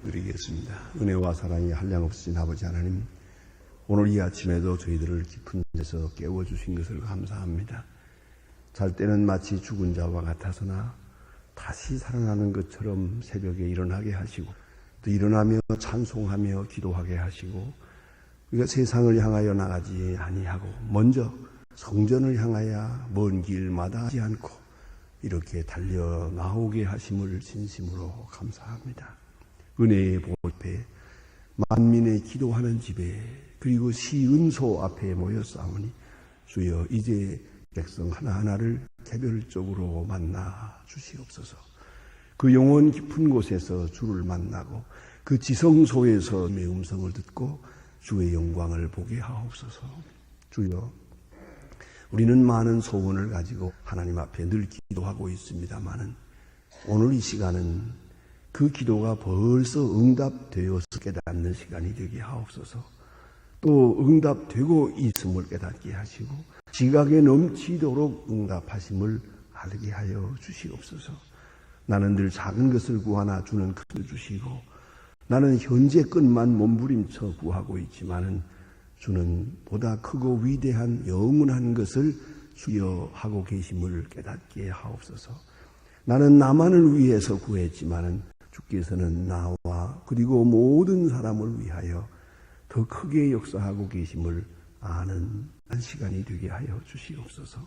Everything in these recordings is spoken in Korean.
드리겠습니다. 은혜와 사랑이 한량없으신 아버지 하나님, 오늘 이 아침에도 저희들을 깊은 데서 깨워주신 것을 감사합니다. 잘 때는 마치 죽은 자와 같아서나 다시 살아나는 것처럼 새벽에 일어나게 하시고, 또 일어나며 찬송하며 기도하게 하시고, 우리가 세상을 향하여 나가지 아니하고 먼저 성전을 향하여 먼 길마다 하지 않고 이렇게 달려 나오게 하심을 진심으로 감사합니다. 은혜의 보좌에 만민의 기도하는 집에 그리고 시은소 앞에 모여 싸우니 주여 이제 백성 하나하나를 개별적으로 만나 주시옵소서. 그 영혼 깊은 곳에서 주를 만나고 그 지성소에서 주의 음성을 듣고 주의 영광을 보게 하옵소서. 주여, 우리는 많은 소원을 가지고 하나님 앞에 늘 기도하고 있습니다마는 오늘 이 시간은 그 기도가 벌써 응답되어서 깨닫는 시간이 되게 하옵소서. 또 응답되고 있음을 깨닫게 하시고 지각에 넘치도록 응답하심을 알게 하여 주시옵소서. 나는 늘 작은 것을 구하나 주는 큰 것을 주시고, 나는 현재 것만 몸부림쳐 구하고 있지만은 주는 보다 크고 위대한 영원한 것을 수여하고 계심을 깨닫게 하옵소서. 나는 나만을 위해서 구했지만은 주께서는 나와 그리고 모든 사람을 위하여 더 크게 역사하고 계심을 아는 한 시간이 되게 하여 주시옵소서.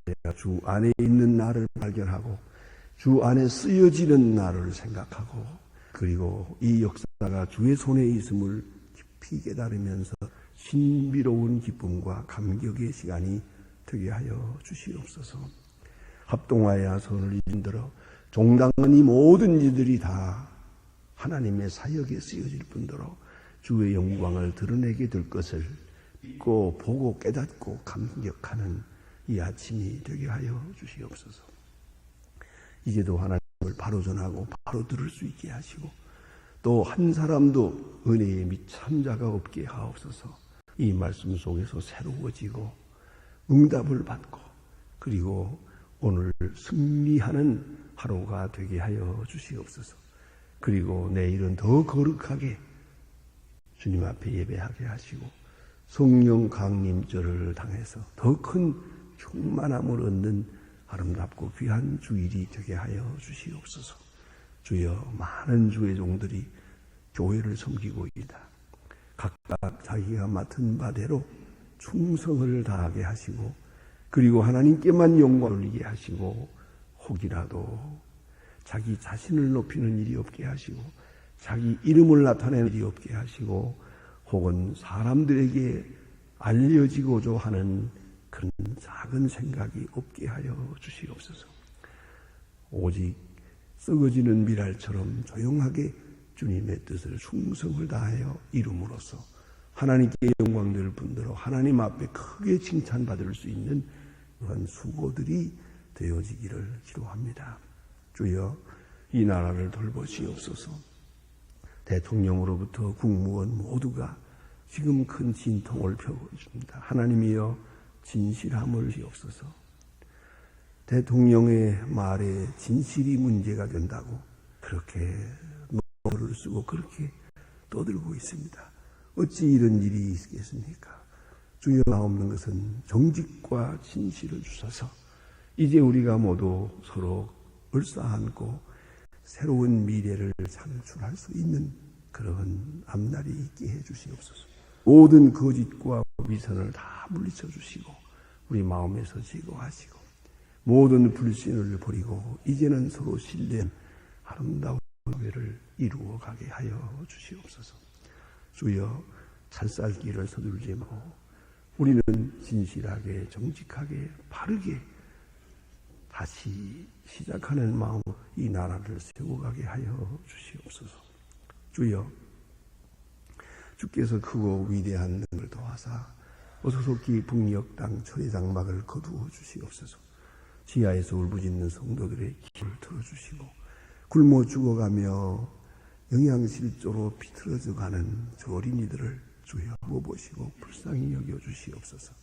그래야 주 안에 있는 나를 발견하고 주 안에 쓰여지는 나를 생각하고 그리고 이 역사가 주의 손에 있음을 깊이 깨달으면서 신비로운 기쁨과 감격의 시간이 되게 하여 주시옵소서. 합동하여 손을 인들어 종당은 이 모든 이들이 다 하나님의 사역에 쓰여질 뿐더러 주의 영광을 드러내게 될 것을 믿고 보고 깨닫고 감격하는 이 아침이 되게 하여 주시옵소서. 이제도 하나님을 바로 전하고 바로 들을 수 있게 하시고 또 한 사람도 은혜의 미참자가 없게 하옵소서. 이 말씀 속에서 새로워지고 응답을 받고 그리고 오늘 승리하는 하루가 되게 하여 주시옵소서. 그리고 내일은 더 거룩하게 주님 앞에 예배하게 하시고 성령 강림절을 당해서 더 큰 충만함을 얻는 아름답고 귀한 주일이 되게 하여 주시옵소서. 주여, 많은 주의 종들이 교회를 섬기고 있다. 각각 자기가 맡은 바대로 충성을 다하게 하시고 그리고 하나님께만 영광을 올리게 하시고 혹이라도 자기 자신을 높이는 일이 없게 하시고 자기 이름을 나타내는 일이 없게 하시고 혹은 사람들에게 알려지고자 하는 그런 작은 생각이 없게 하여 주시옵소서. 오직 썩어지는 미랄처럼 조용하게 주님의 뜻을 충성을 다하여 이룸으로써 하나님께 영광될 분들로 하나님 앞에 크게 칭찬받을 수 있는 그런 수고들이 되어지기를 기도합니다. 주여, 이 나라를 돌보시옵소서. 대통령으로부터 국무원 모두가 지금 큰 진통을 펴고 있습니다. 하나님이여 진실함을 주옵소서. 대통령의 말에 진실이 문제가 된다고 그렇게 노를 쓰고 그렇게 떠들고 있습니다. 어찌 이런 일이 있겠습니까? 주여, 없는 것은 정직과 진실을 주셔서 이제 우리가 모두 서로 을싸안고 새로운 미래를 창출할 수 있는 그런 앞날이 있게 해 주시옵소서. 모든 거짓과 위선을 다 물리쳐 주시고 우리 마음에서 제거하시고 모든 불신을 버리고 이제는 서로 신뢰한 아름다운 교회를 이루어 가게 하여 주시옵소서. 주여, 찰쌀길을 서둘지 말고 우리는 진실하게 정직하게 바르게 다시 시작하는 마음으로 이 나라를 세워가게 하여 주시옵소서. 주여, 주께서 크고 위대한 능을 더하사 어소속히 북녘 땅 철의 장막을 거두어 주시옵소서. 지하에서 울부짖는 성도들의 기를 들어주시고 굶어 죽어가며 영양실조로 비틀어져가는 저 어린이들을 주여 보시고 불쌍히 여겨주시옵소서.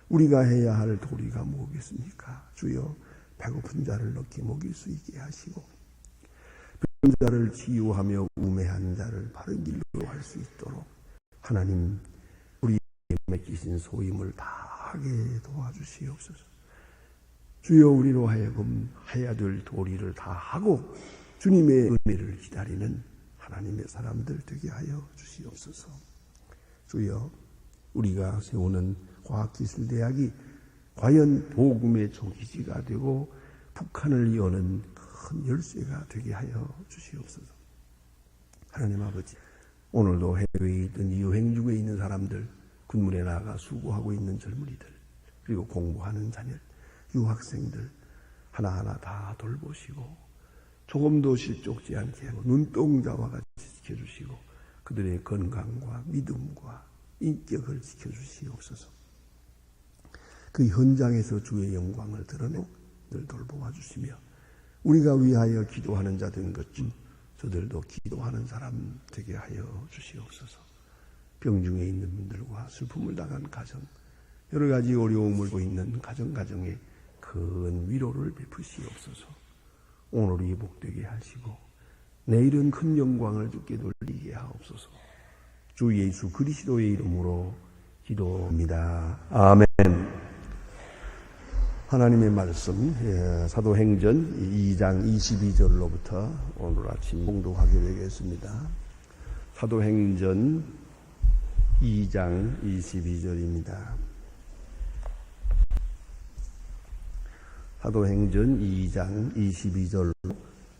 우리가 해야 할 도리가 무엇겠습니까? 주여, 배고픈 자를 넣게 먹일 수 있게 하시고 병든 자를 치유하며 우매한 자를 바른 길로 할 수 있도록 하나님 우리에게 맡기신 소임을 다하게 도와주시옵소서. 주여, 우리로 하여금 해야 될 도리를 다 하고 주님의 은혜를 기다리는 하나님의 사람들 되게 하여 주시옵소서. 주여, 우리가 세우는 과학기술대학이 과연 복음의 초기지가 되고 북한을 여는 큰 열쇠가 되게 하여 주시옵소서. 하나님 아버지, 오늘도 해외에 있든 여행 중에 있는 사람들, 군문에 나가 수고하고 있는 젊은이들, 그리고 공부하는 자녀, 유학생들 하나하나 다 돌보시고 조금도 실족지 않게 하고 눈동자와 같이 지켜주시고 그들의 건강과 믿음과 인격을 지켜주시옵소서. 그 현장에서 주의 영광을 드러내고 늘 돌보아 주시며 우리가 위하여 기도하는 자 된 것쯤 저들도 기도하는 사람 되게 하여 주시옵소서. 병중에 있는 분들과 슬픔을 당한 가정, 여러 가지 어려움을 보고 있는 가정에 큰 위로를 베푸시옵소서. 오늘이 복되게 하시고 내일은 큰 영광을 주께 돌리게 하옵소서. 주 예수 그리스도의 이름으로 기도합니다. 아멘. 하나님의 말씀 사도행전 2장 22절로부터 오늘 아침 봉독하게 되겠습니다. 사도행전 2장 22절입니다. 사도행전 2장 22절로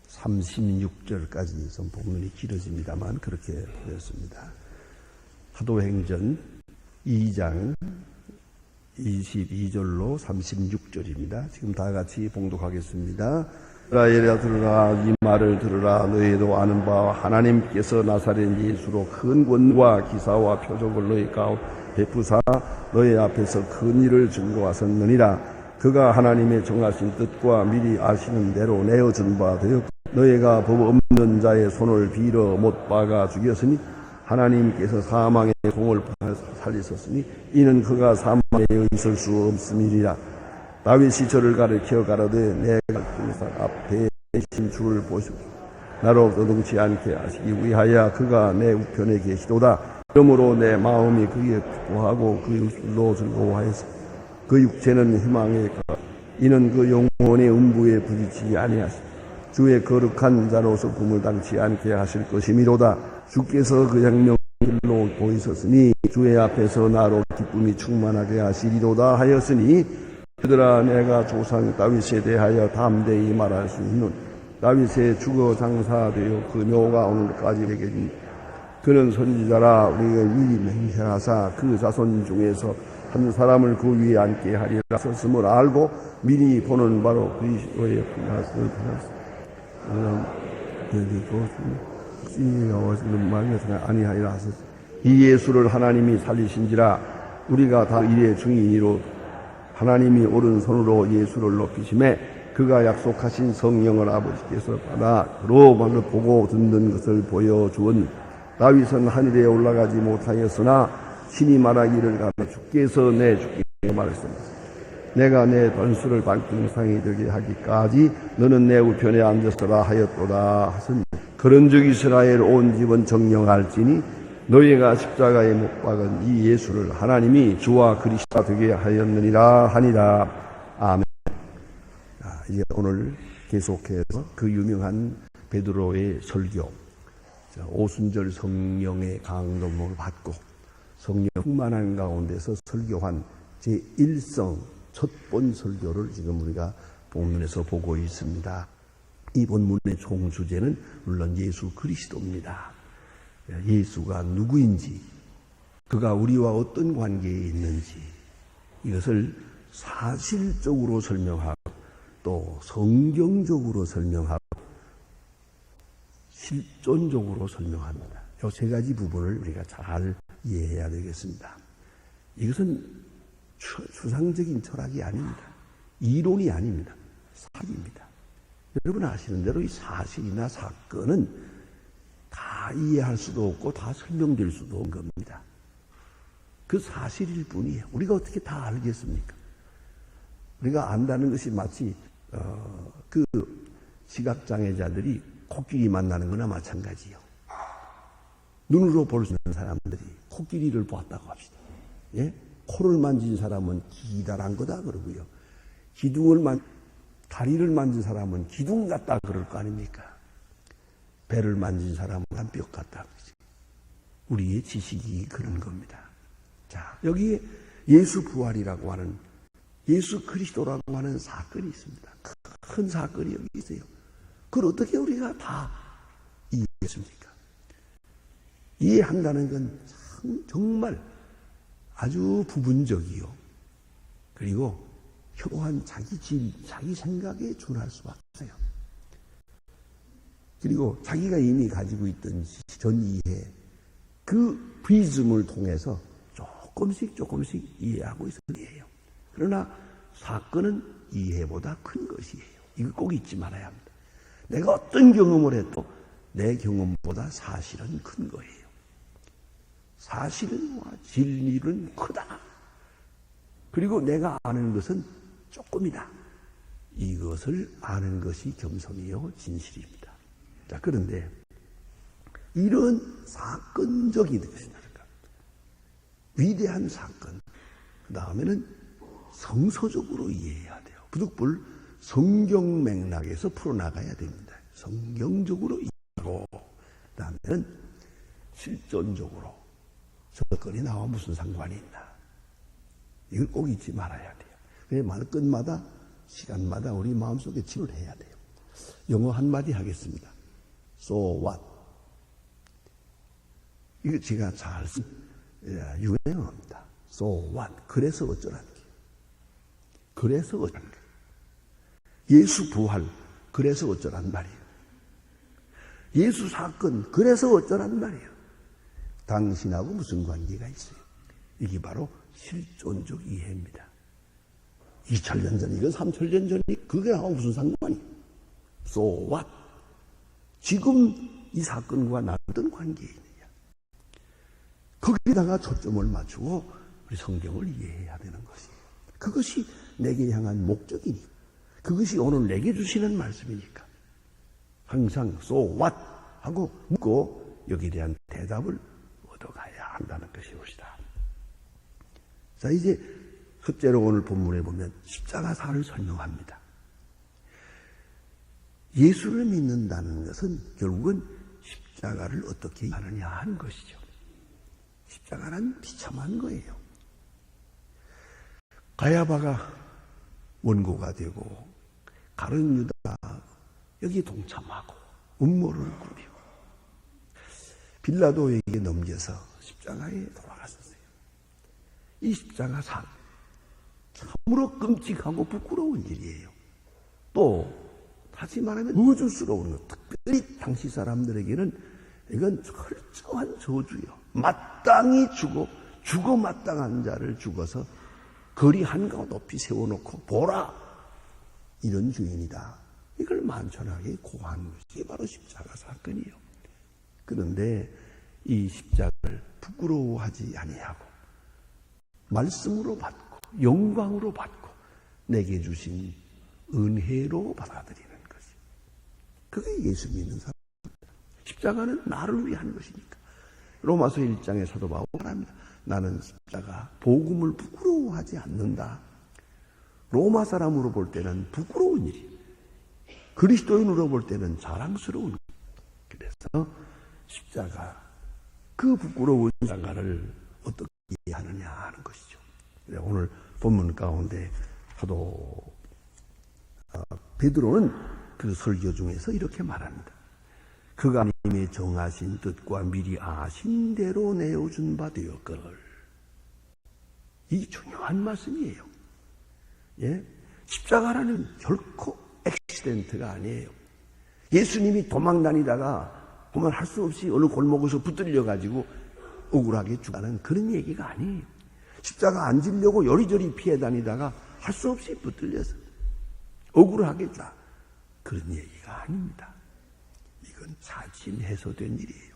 36절까지 좀 본문이 길어집니다만 그렇게 되었습니다. 사도행전 2장 22절로 36절입니다. 지금 다 같이 봉독하겠습니다. 이스라엘아 들으라, 이 말을 들으라. 너희도 아는 바와 하나님께서 나사렛 예수로 큰 권과 기사와 표적을 너희 가운데 베푸사 너희 앞에서 큰 일을 증거하셨느니라. 그가 하나님의 정하신 뜻과 미리 아시는 대로 내어준 바 되었고 너희가 법 없는 자의 손을 빌어 못 박아 죽였으니 하나님께서 사망의 공을 살리셨으니 이는 그가 사망에 있을 수 없음이니라. 다윗이 저를 가르쳐 가로되 내가 군사 앞에 계신 주를 보시고 나로 너동치 않게 하시기 위하여 그가 내 우편에 계시도다. 그러므로 내 마음이 그에 기뻐하고 그 육술로 즐거워하였으니 그 육체는 희망에 가 이는 그 영혼의 음부에 부딪히지 아니하시고 주의 거룩한 자로서 꿈을 당치 않게 하실 것이미로다. 주께서 그 생명길로 보이셨으니 주의 앞에서 나로 기쁨이 충만하게 하시리로다 하였으니 그들아 내가 조상 다윗에 대하여 담대히 말할 수 있는 다윗의 주거 장사되어 그 묘가 오늘까지 되겠니. 그는 선지자라 우리가 미리 맹세하사 그 자손 중에서 한 사람을 그 위에 앉게 하리라 썼음을 알고 미리 보는 바로 그리스도의 분하스를 아니하리라 하소서. 이 예수를 하나님이 살리신지라 우리가 다 이의 증인이로 하나님이 오른손으로 예수를 높이심에 그가 약속하신 성령을 아버지께서 받아 그로 말로 보고 듣는 것을 보여주었니. 다윗은 하늘에 올라가지 못하였으나 신이 말하기를 가며 주께서 내 주께 말했습니다. 내가 내 번수를 발등상이 되게 하기까지 너는 내 우편에 앉았으라 하였도다 하시니 그런즉 이스라엘 온 집은 정령할지니 너희가 십자가에 못 박은 이 예수를 하나님이 주와 그리스도가 되게 하였느니라 하니라. 아멘. 이제 오늘 계속해서 그 유명한 베드로의 설교, 오순절 성령의 강림을 받고 성령 충만한 가운데서 설교한 제1성 첫 번 설교를 지금 우리가 본문에서 보고 있습니다. 이 본문의 총주제는 물론 예수 그리스도입니다. 예수가 누구인지, 그가 우리와 어떤 관계에 있는지 이것을 사실적으로 설명하고 또 성경적으로 설명하고 실존적으로 설명합니다. 이 세 가지 부분을 우리가 잘 이해해야 되겠습니다. 이것은 추상적인 철학이 아닙니다. 이론이 아닙니다. 사실입니다. 여러분 아시는 대로 이 사실이나 사건은 다 이해할 수도 없고 다 설명될 수도 없는 겁니다. 그 사실일 뿐이에요. 우리가 어떻게 다 알겠습니까? 우리가 안다는 것이 마치 그 시각장애자들이 코끼리 만나는 거나 마찬가지요. 눈으로 볼 수 있는 사람들이 코끼리를 보았다고 합시다. 예? 코를 만진 사람은 기다란 거다 그러고요. 다리를 만진 사람은 기둥 같다 그럴 거 아닙니까? 배를 만진 사람은 뼈 같다 그러지. 우리의 지식이 그런 겁니다. 자, 여기에 예수 부활이라고 하는, 예수 그리스도라고 하는 사건이 있습니다. 큰 사건이 여기 있어요. 그걸 어떻게 우리가 다 이해했습니까? 이해한다는 건 정말 아주 부분적이요. 그리고 현한 자기 생각에 준할 수밖에 없어요. 그리고 자기가 이미 가지고 있던 전 이해, 그 프리즘을 통해서 조금씩 이해하고 있어야 해요. 그러나 사건은 이해보다 큰 것이에요. 이거 꼭 잊지 말아야 합니다. 내가 어떤 경험을 해도 내 경험보다 사실은 큰 거예요. 사실은 진리는 크다. 그리고 내가 아는 것은 조금이다. 이것을 아는 것이 겸손이요 진실입니다. 자, 그런데 이런 사건적인 것이니까 위대한 사건, 그 다음에는 성서적으로 이해해야 돼요. 부득불 성경 맥락에서 풀어나가야 됩니다. 성경적으로 이해하고, 그 다음에는 실존적으로 저건이 나와 무슨 상관이 있나. 이걸 꼭 잊지 말아야 돼요. 그래서 말끝마다 시간마다 우리 마음속에 집을 해야 돼요. 영어 한마디 하겠습니다. So what? 이거 제가 잘 쓴 유행어입니다. So what? 그래서 어쩌라는 게. 그래서 어쩌라는 게. 예수 부활, 그래서 어쩌란 말이에요. 예수 사건, 그래서 어쩌란 말이에요. 당신하고 무슨 관계가 있어요? 이게 바로 실존적 이해입니다. 2000년 전이건 3000년 전이 그게 하고 무슨 상관이에요? So what? 지금 이 사건과 나는 어떤 관계에 있느냐? 거기다가 초점을 맞추고 우리 성경을 이해해야 되는 것이에요. 그것이 내게 향한 목적이니까. 그것이 오늘 내게 주시는 말씀이니까. 항상 so what? 하고 묻고 여기에 대한 대답을 얻어가야 한다는 것이옵시다. 자, 이제 첫째로 오늘 본문에 보면 십자가사를 설명합니다. 예수를 믿는다는 것은 결국은 십자가를 어떻게 하느냐 하는 것이죠. 십자가는 비참한 거예요. 가야바가 원고가 되고 가룟 유다가 여기 동참하고 음모를 꾸미고 빌라도에게 넘겨서 십자가에 돌아갔었어요. 이 십자가 사건 참으로 끔찍하고 부끄러운 일이에요. 또 다시 말하면 우주스러운 것. 특별히 당시 사람들에게는 이건 철저한 저주요. 마땅히 죽어 마땅한 자를 죽어서 거리 한가운데 높이 세워놓고 보라, 이런 주인이다. 이걸 만천하게 고한 것이 바로 십자가 사건이에요. 그런데 이 십자가를 부끄러워하지 아니하고 말씀으로 받고 영광으로 받고 내게 주신 은혜로 받아들이는 것이, 그게 예수 믿는 사람입니다. 십자가는 나를 위한 것이니까. 로마서 1장에 사도 바울이 말합니다. 나는 십자가 복음을 부끄러워하지 않는다. 로마 사람으로 볼 때는 부끄러운 일이, 그리스도인으로 볼 때는 자랑스러운 일. 그래서 십자가, 그 부끄러운 십자가를 어떻게 이해하느냐 하는 것이죠. 오늘 본문 가운데 사도 베드로는 그 설교 중에서 이렇게 말합니다. 그가 하나님의 정하신 뜻과 미리 아신 대로 내어준 바 되었거늘. 이 중요한 말씀이에요. 예? 십자가라는 결코 액시덴트가 아니에요. 예수님이 도망 다니다가 보면 할 수 없이 어느 골목에서 붙들려 가지고 억울하게 죽는 그런 얘기가 아니에요. 십자가 안 지려고 요리조리 피해 다니다가 할 수 없이 붙들려서 억울하게 죽다, 그런 얘기가 아닙니다. 이건 자진해서 된 일이에요.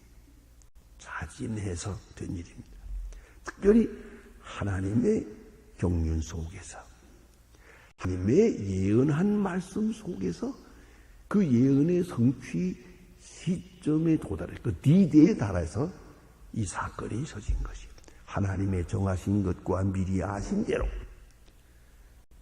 자진해서 된 일입니다. 특별히 하나님의 경륜 속에서, 하나님의 예언한 말씀 속에서 그 예언의 성취 시점에 도달해 그 D대에 달해서 이 사건이 있어진 것이에요. 하나님의 정하신 것과 미리 아신 대로,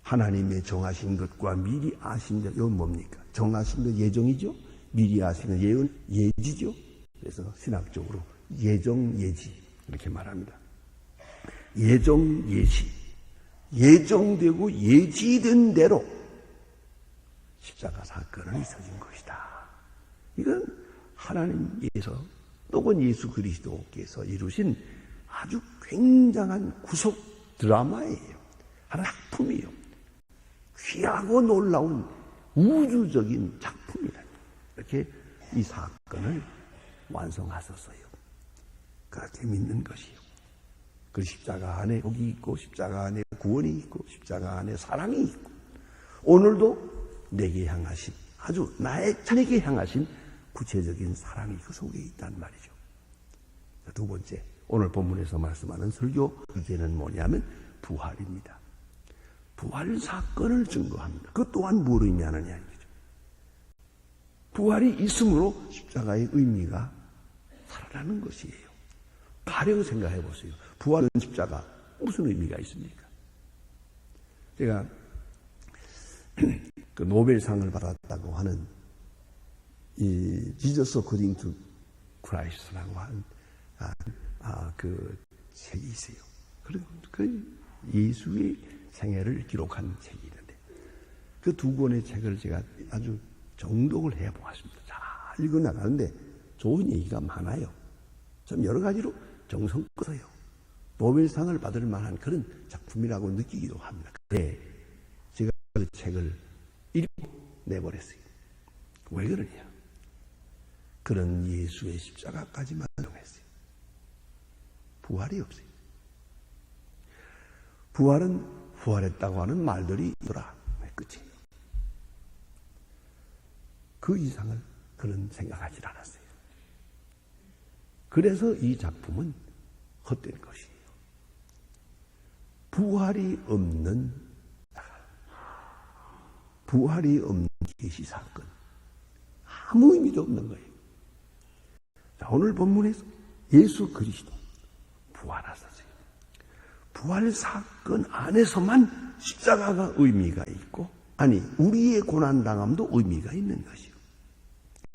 하나님의 정하신 것과 미리 아신 대로. 이건 뭡니까? 정하신 것 예정이죠. 미리 아신 것 예언 예지죠. 그래서 신학적으로 예정 예지 이렇게 말합니다. 예정 예지, 예정되고 예지된 대로 십자가 사건은 있어진 것이다. 이건 하나님께서 또는 예수 그리스도께서 이루신 아주 굉장한 구속 드라마예요. 하나의 작품이에요. 귀하고 놀라운 우주적인 작품이다. 이렇게 이 사건을 완성하셨어요. 그렇게 믿는 것이요. 그 십자가 안에 복이 있고, 십자가 안에 구원이 있고, 십자가 안에 사랑이 있고, 오늘도 내게 향하신, 아주 나에게 향하신 구체적인 사랑이 그 속에 있단 말이죠. 두 번째, 오늘 본문에서 말씀하는 설교 주제는 뭐냐면 부활입니다. 부활 사건을 증거합니다. 그 또한 뭘 의미하느냐 이거죠. 부활이 있으므로 십자가의 의미가 살아나는 것이에요. 가령 생각해 보세요. 부활은 십자가 무슨 의미가 있습니까? 제가 그 노벨상을 받았다고 하는 이 Jesus According to Christ라고 하는 그 책이 있어요. 그 예수의 생애를 기록한 책이 있는데 그 두 권의 책을 제가 아주 정독을 해보았습니다. 잘 읽어나가는데 좋은 얘기가 많아요. 좀 여러 가지로 정성껏어요. 노벨상을 받을 만한 그런 작품이라고 느끼기도 합니다. 그런데 제가 그 책을 읽고 내버렸어요. 왜 그러냐? 그런 예수의 십자가까지만 통했어요. 부활이 없어요. 부활은 부활했다고 하는 말들이 있더라. 끝이에요. 그 이상을 그는 생각하지 않았어요. 그래서 이 작품은 헛된 것이에요. 부활이 없는 계시 사건, 아무 의미도 없는 거예요. 자, 오늘 본문에서 예수 그리스도 부활하셨어요. 부활 사건 안에서만 십자가가 의미가 있고, 아니 우리의 고난당함도 의미가 있는 것이요.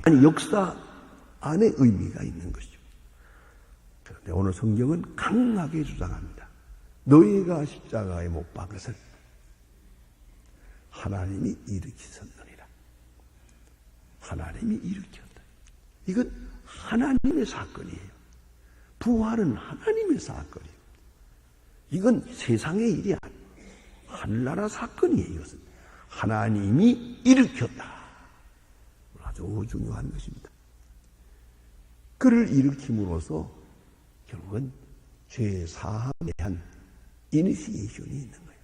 아니 역사 안에 의미가 있는 것이죠. 그런데 오늘 성경은 강하게 주장합니다. 너희가 십자가에 못 박은 것을 하나님이 일으키셨느니라. 하나님이 일으켰다. 이건 하나님의 사건이에요. 부활은 하나님의 사건이에요. 이건 세상의 일이 아니에요. 하늘나라 사건이에요. 이것은 하나님이 일으켰다. 아주 중요한 것입니다. 그를 일으킴으로써 결국은 죄 사함에 대한 이니시에이션이 있는 거예요.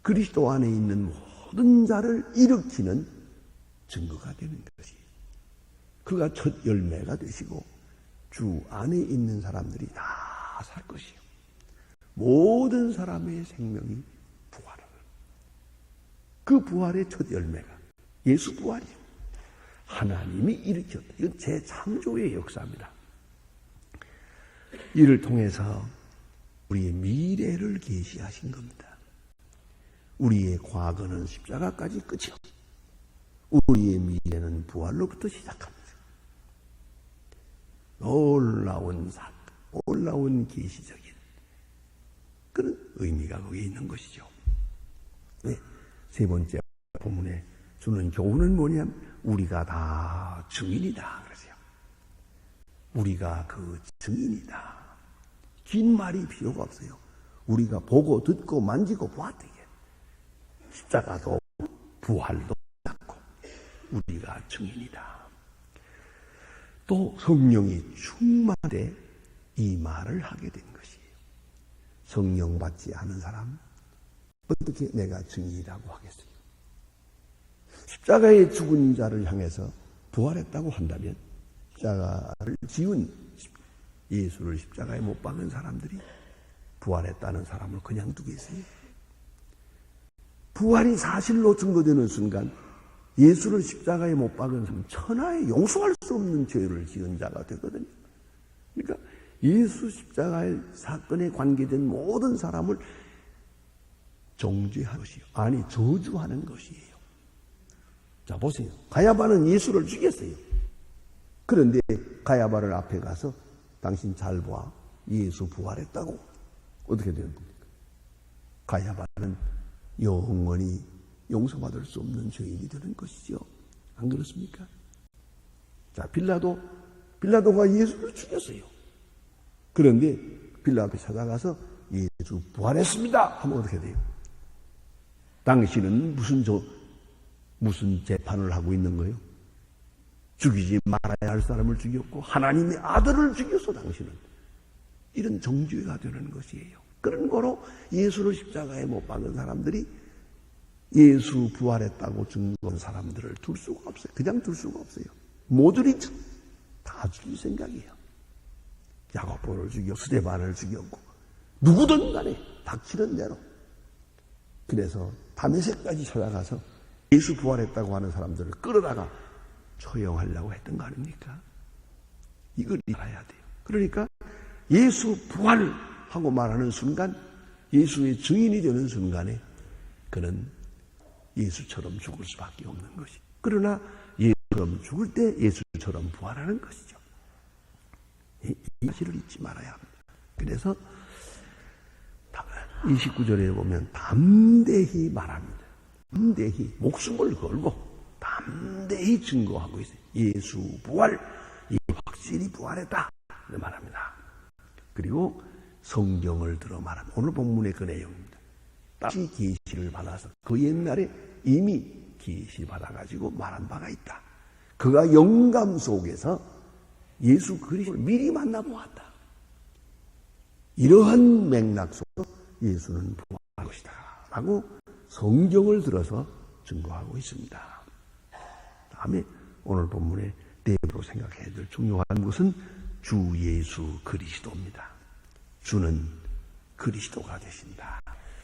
그리스도 안에 있는 모든 자를 일으키는 증거가 되는 것이에요. 그가 첫 열매가 되시고 주 안에 있는 사람들이 다 살 것이에요. 모든 사람의 생명이 부활하는 그 부활의 첫 열매가 예수 부활이에요. 하나님이 일으켰다. 이건 재창조의 역사입니다. 이를 통해서 우리의 미래를 계시하신 겁니다. 우리의 과거는 십자가까지 끝이 없어요. 우리의 미래는 부활로부터 시작합니다. 놀라운 사건, 놀라운 계시적인 그런 의미가 거기에 있는 것이죠. 네, 세 번째 본문에 주는 교훈은 뭐냐면 우리가 다 증인이다 그러세요. 우리가 그 증인이다. 긴 말이 필요가 없어요. 우리가 보고 듣고 만지고 보았다. 십자가도 부활도 않고 우리가 증인이다. 또 성령이 충만해 이 말을 하게 된 것이에요. 성령 받지 않은 사람 어떻게 내가 증인이라고 하겠어요? 십자가에 죽은 자를 향해서 부활했다고 한다면 십자가를 지은 예수를 십자가에 못 박은 사람들이 부활했다는 사람을 그냥 두겠어요? 부활이 사실로 증거되는 순간 예수를 십자가에 못 박은 사람은 천하에 용서할 수 없는 죄를 지은 자가 되거든요. 그러니까 예수 십자가의 사건에 관계된 모든 사람을 정죄하는 것이요. 아니, 저주하는 것이에요. 자, 보세요. 가야바는 예수를 죽였어요. 그런데 가야바를 앞에 가서 당신 잘 봐. 예수 부활했다고. 어떻게 되는 겁니까? 가야바는 영원히 용서받을 수 없는 죄인이 되는 것이죠. 안 그렇습니까? 자, 빌라도가 예수를 죽였어요. 그런데 빌라도 앞에 찾아가서 예수 부활했습니다 하면 어떻게 돼요? 당신은 무슨 재판을 하고 있는 거예요? 죽이지 말아야 할 사람을 죽였고 하나님의 아들을 죽였어. 당신은 이런 정죄가 되는 것이에요. 그런 거로 예수를 십자가에 못 박은 사람들이 예수 부활했다고 증거한 사람들을 둘 수가 없어요. 그냥 둘 수가 없어요. 모두리 다 죽일 생각이에요. 야고보를 죽였고 스데반을 죽였고 누구든 간에 닥치는 대로. 그래서 다메섹까지 찾아가서 예수 부활했다고 하는 사람들을 끌어다가 처형하려고 했던 거 아닙니까? 이걸 알아야 돼요. 그러니까 예수 부활하고 말하는 순간, 예수의 증인이 되는 순간에 그는 예수처럼 죽을 수밖에 없는 것이. 그러나 예수처럼 죽을 때 예수처럼 부활하는 것이죠. 이 사실을 잊지 말아야 합니다. 그래서 29절에 보면 담대히 말합니다. 담대히 목숨을 걸고 담대히 증거하고 있어요. 예수 부활, 이 확실히 부활했다 말합니다. 그리고 성경을 들어 말합니다. 오늘 본문의 그 내용입니다. 다시 계시를 받아서 그 옛날에 이미 계시 받아가지고 말한 바가 있다. 그가 영감 속에서 예수 그리스도를 미리 만나보았다. 이러한 맥락 속에서 예수는 부활한 것이다 라고 성경을 들어서 증거하고 있습니다. 다음에 오늘 본문의 대표로 생각해야 될 중요한 것은 주 예수 그리스도입니다. 주는 그리스도가 되신다.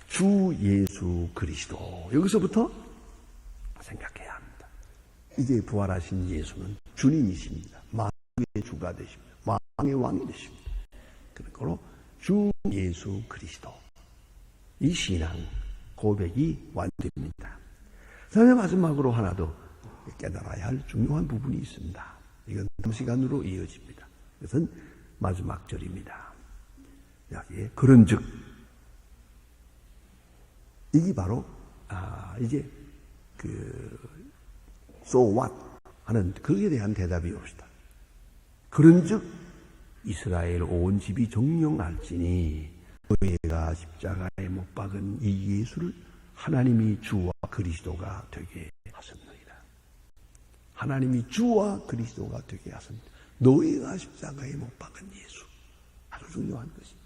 주 예수 그리스도. 여기서부터 생각해야 합니다. 이제 부활하신 예수는 주님이십니다. 만왕의 주가 되십니다. 만왕의 왕이 되십니다. 그런 거로 주 예수 그리스도. 이 신앙 고백이 완전입니다. 그다음에 마지막으로 하나 더 깨달아야 할 중요한 부분이 있습니다. 이건 다음 시간으로 이어집니다. 그것은 마지막 절입니다. 여기에 그런즉 이게 바로 이제 so what 하는 거기에 대한 대답이 옵시다. 그런즉 이스라엘 온 집이 정령할지니 너희가 십자가에 못 박은 이 예수를 하나님이 주와 그리스도가 되게 하셨느니라. 하나님이 주와 그리스도가 되게 하셨느니라. 너희가 십자가에 못 박은 예수. 아주 중요한 것입니다.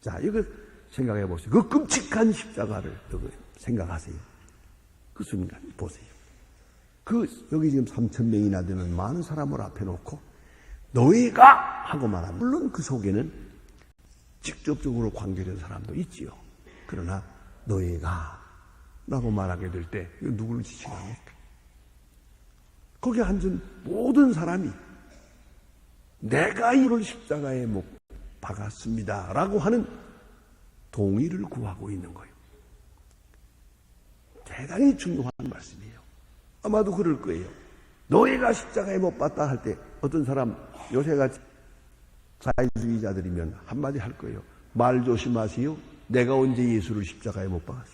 자, 이거 생각해 보세요. 그 끔찍한 십자가를 생각하세요. 그 순간 보세요. 여기 지금 3,000명이나 되는 많은 사람을 앞에 놓고 너희가 하고 말하면 물론 그 속에는 직접적으로 관계된 사람도 있지요. 그러나 너희가 라고 말하게 될 때 누구를 지칭합니까? 거기에 앉은 모든 사람이 내가 이를 십자가에 못 박았습니다 라고 하는 동의를 구하고 있는 거예요. 대단히 중요한 말씀이에요. 아마도 그럴 거예요. 너희가 십자가에 못 박다 할 때 어떤 사람 요새같이 자유주의자들이면 한마디 할 거예요. 말 조심하세요. 내가 언제 예수를 십자가에 못 박았어?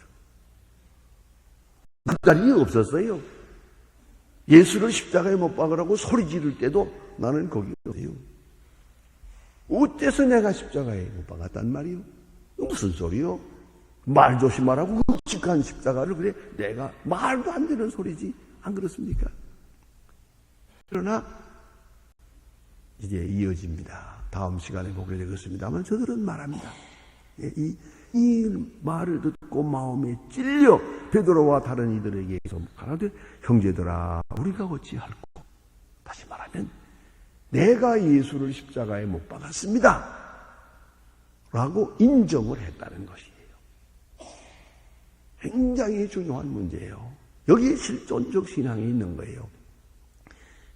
그 자리에 없었어요. 예수를 십자가에 못 박으라고 소리 지를 때도 나는 거기 없어요. 어째서 내가 십자가에 못 박았단 말이요? 무슨 소리요? 말 조심하라고 끔찍한 십자가를 그래 내가 말도 안 되는 소리지. 안 그렇습니까? 그러나 이제 이어집니다. 다음 시간에 보게 되겠습니다만 저들은 말합니다. 이 말을 듣고 마음에 찔려 베드로와 다른 이들에게서 가라되 형제들아 우리가 어찌할꼬. 다시 말하면 내가 예수를 십자가에 못 박았습니다 라고 인정을 했다는 것이에요. 굉장히 중요한 문제예요. 여기에 실존적 신앙이 있는 거예요.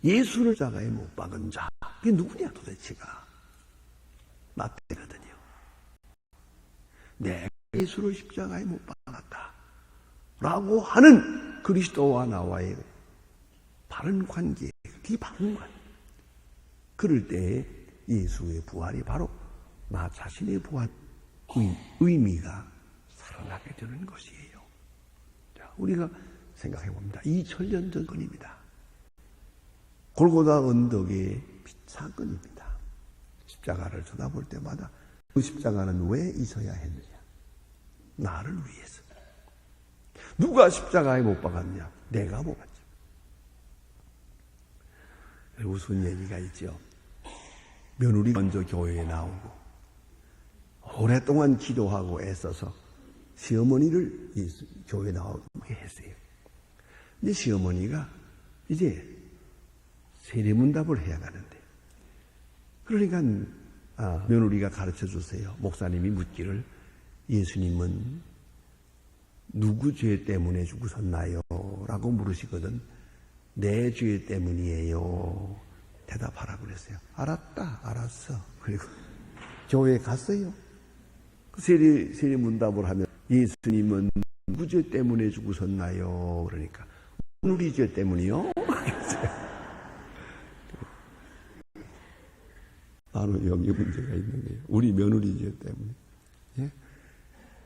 예수를 십자가에 못 박은 자, 그게 누구냐 도대체가? 마태거든요. 내가 예수를 십자가에 못 박았다 라고 하는 그리스도와 나와의 바른 관계, 그게 바른 관계. 그럴 때에 예수의 부활이 바로 나 자신의 부활 의미가 살아나게 되는 것이에요. 자, 우리가 생각해 봅니다. 2000년 전 건입니다. 골고다 언덕의 사건입니다. 십자가를 쳐다볼 때마다 그 십자가는 왜 있어야 했느냐? 나를 위해서. 누가 십자가에 못 박았냐? 내가 못 박았죠. 우스운 얘기가 있죠. 며느리 먼저 교회에 나오고 오랫동안 기도하고 애써서 시어머니를 교회에 나오게 했어요. 근데 시어머니가 이제 세례문답을 해야 하는데, 그러니까 며느리가 가르쳐 주세요. 목사님이 묻기를, 예수님은 누구 죄 때문에 죽으셨나요? 라고 물으시거든. 내 죄 때문이에요. 대답하라고 그랬어요. 알았다, 알았어. 그리고 교회에 갔어요. 세례문답을 하면, 예수님은 누구 죄 때문에 죽으셨나요? 그러니까 우리 죄 때문이요? 바로 여기 문제가 있는 거예요. 우리 며느리 죄 때문에. 예?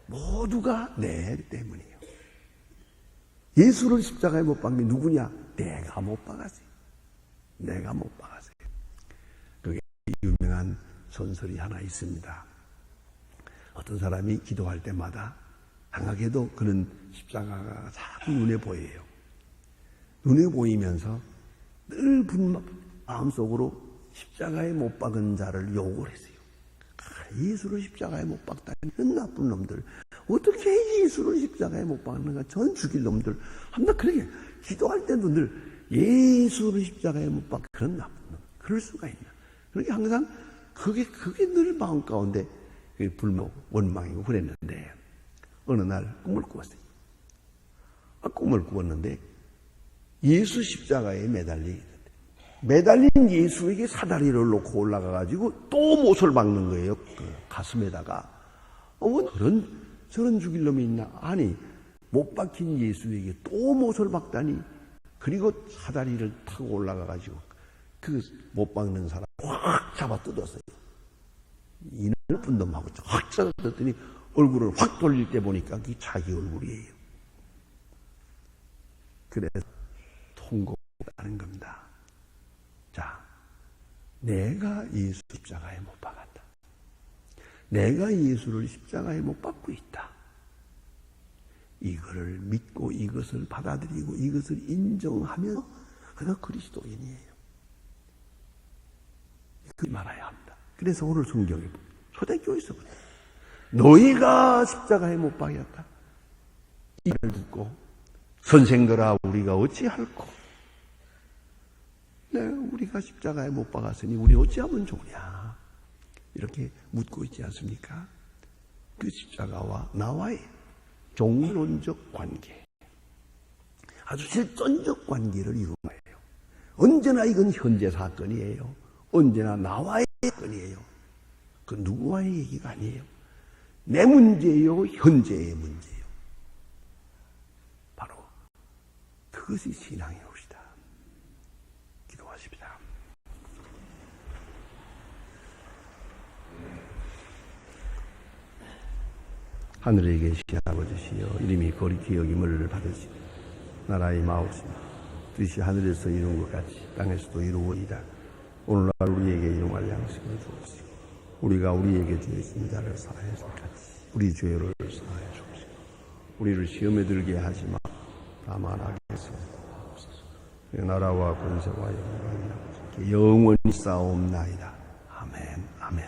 모두가 내 때문이에요. 예수를 십자가에 못 박는 게 누구냐? 내가 못 박았어요. 내가 못 박았어요. 그게 유명한 전설이 하나 있습니다. 어떤 사람이 기도할 때마다 강하게도 그는 십자가가 자꾸 눈에 보여요. 눈에 보이면서 늘 마음속으로 십자가에 못 박은 자를 욕을 했어요. 예수를 십자가에 못 박다니, 이런 나쁜 놈들. 어떻게 예수를 십자가에 못 박는가? 전 죽일 놈들. 한번 그렇게 기도할 때도 늘 예수를 십자가에 못 박, 그런 나쁜 놈. 그럴 수가 있나? 그렇게 항상 그게 늘 마음 가운데 불목, 원망이고 그랬는데, 어느 날 꿈을 꾸었어요. 꿈을 꾸었는데, 예수 십자가에 매달린 예수에게 사다리를 놓고 올라가가지고 또 못을 박는 거예요. 그 가슴에다가. 저런 죽일 놈이 있나? 아니, 못 박힌 예수에게 또 못을 박다니. 그리고 사다리를 타고 올라가가지고 그 못 박는 사람 확 잡아 뜯었어요. 이 나쁜 놈하고 확 잡아 뜯더니 얼굴을 확 돌릴 때 보니까 그게 자기 얼굴이에요. 그래서 통곡하는 겁니다. 자, 내가 예수 십자가에 못 박았다. 내가 예수를 십자가에 못 박고 있다. 이거를 믿고 이것을 받아들이고 이것을 인정하면 그가 그리스도인이에요. 그렇게 말해야 합니다. 그래서 오늘 성경에 초대교회에서부터 너희가 십자가에 못 박였다. 이 말을 듣고 선생들아 우리가 어찌할꼬? 네, 우리가 십자가에 못 박았으니 우리 어찌하면 좋으냐? 이렇게 묻고 있지 않습니까? 그 십자가와 나와의 종론적 관계, 아주 실존적 관계를 이루는 거예요. 언제나 이건 현재 사건이에요. 언제나 나와의 사건이에요. 그 누구와의 얘기가 아니에요. 내 문제요, 현재의 문제요. 바로 그것이 신앙의 옷이다. 기도하십시다. 하늘에 계신 아버지시여, 이름이 거룩히 여김을 받으시고 나라의 마옵시며 뜻이 하늘에서 이룬 것 같이 땅에서도 이루어이다. 오늘날 우리에게 일용할 양식을 주옵시고 우리가 우리에게 죄진 자를 사하여서 같이 우리 죄를 사하여 주옵시고 우리를 시험에 들게 하지 마. 다만 악에서 없소서. 나라와 권세와 영광이 영원히 싸움나이다. 아멘. 아멘.